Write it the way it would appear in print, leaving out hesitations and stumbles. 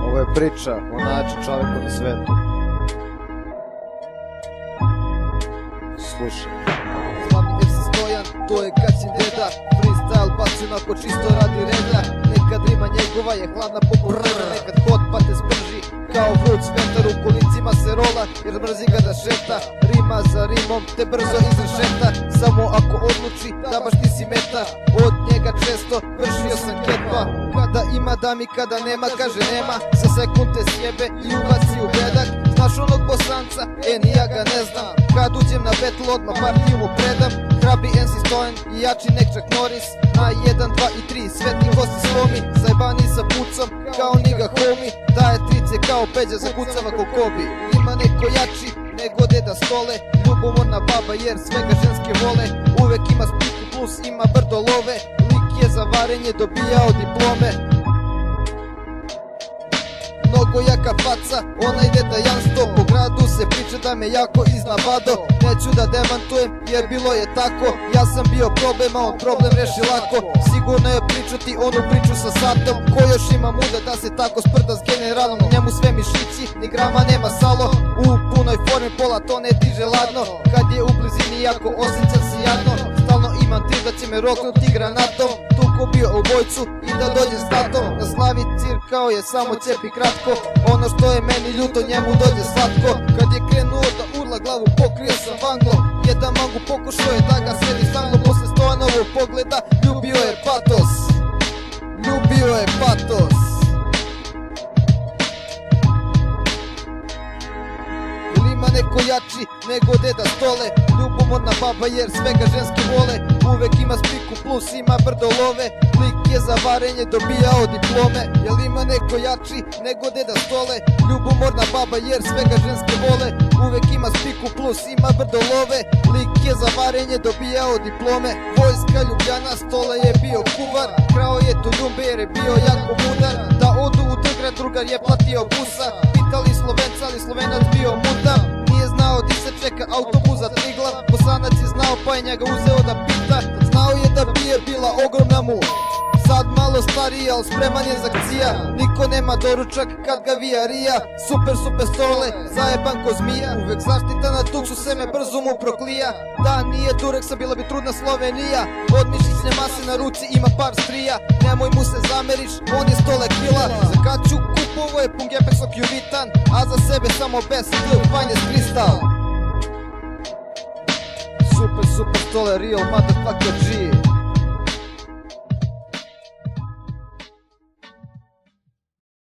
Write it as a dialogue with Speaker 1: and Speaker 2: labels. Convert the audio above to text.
Speaker 1: Ovo je priča o najjačem čoveku na svetu. Slušaj.
Speaker 2: Slavni FC Stojan, to je Kaćin deda. Freestyle bacim ako čisto radi reda. Nekad rima njegova je hladna poput reda. Nekad hot pa te sprži kao vruć vetar. U kolicima se rola jer mrzi ga da šeta. Rima za rimom te brzo izrešeta. Samo ako odluči da baš ti si meta. Od njega često vršio sam ketva. Kada ima da mi, kada nema kaže nema. Za sekund te sjebe i ubaci u bedak. Znaš onog Bosanca? Ni ja ga ne znam. Kad uđem na battle odmah partiju mu predam. Hrabi MC Stojan i jači nek Chuck Norris. Na 1, 2 i 3 svetni gosti slomi. Zajbani sa pucom kao niga homie. Daje trice kao Peđa za kucava ko Kobi. Ima neko jači nego deda Stole. Ljubomorna baba jer svega ženske vole. Uvek ima spiku plus ima brdo love. Lik je za varenje dobijao diplome. Mnogo jaka faca, onaj deda Jansto. Po gradu se priča da me jako iznabado. Neću da demantujem jer bilo je tako. Ja sam bio problem, a on problem reši lako. Sigurno je pričati onu priču sa satom. Ko još ima muda da se tako sprda s generalom. Njemu sve mišići, ni grama nema salo. U punoj formi pola to ne diže ladno. Kad je u blizini jako osjećam se jadno. Stalno imam tir da će me roknuti granatom. Tuko bio u bojcu i da dođe s tatom. Na slavi cirkao je samo ćepi kratko. Ono što je meni ljuto njemu dođe slatko. Kad je krenuo da urla glavu pokrio sam vanglom. Jedan mangu pokušao je da ga sredi sanglom. Posle Stojanovog pogleda ljubio je patos. Ljubio je patos. Ima neko jači nego deda Stole. Ljubomorna baba jer svega ženske vole. Uvek ima spiku plus ima brdo love. Lik je za varenje dobijao diplome. Jel ima neko jači nego deda Stole? Ljubomorna baba jer svega ženske vole. Uvek ima spiku plus ima brdo love. Lik je za varenje dobijao diplome. Vojska Ljubljana, Stola je bio kuvar. Krao je tu ljumbe jer je bio jako mudar. Da odu u Trgrad drugar je platio busa. Pitali Slovenca ali Slovenac bio muta. Nije znao di se čeka autobus za Triglav. Bosanac je znao pa je njega uzeo da pita. Znao je da bi je bila ogromna mu. Sad malo stariji, al spreman je za akcija. Niko nema doručak kad ga vija rija. Super Stole, zajeban ko zmija. Uvek zaštita na tuksu seme brzo mu proklija. Da nije Dureksa bila bi trudna Slovenija. Od mišićne mase na ruci ima par strija. Nemoj mu se zameriš, on je Stole kila. Za Kaću kupovo je pun gepek sok Juvitan. A za sebe samo best finest kristal. Super Stole, real motherfucker G.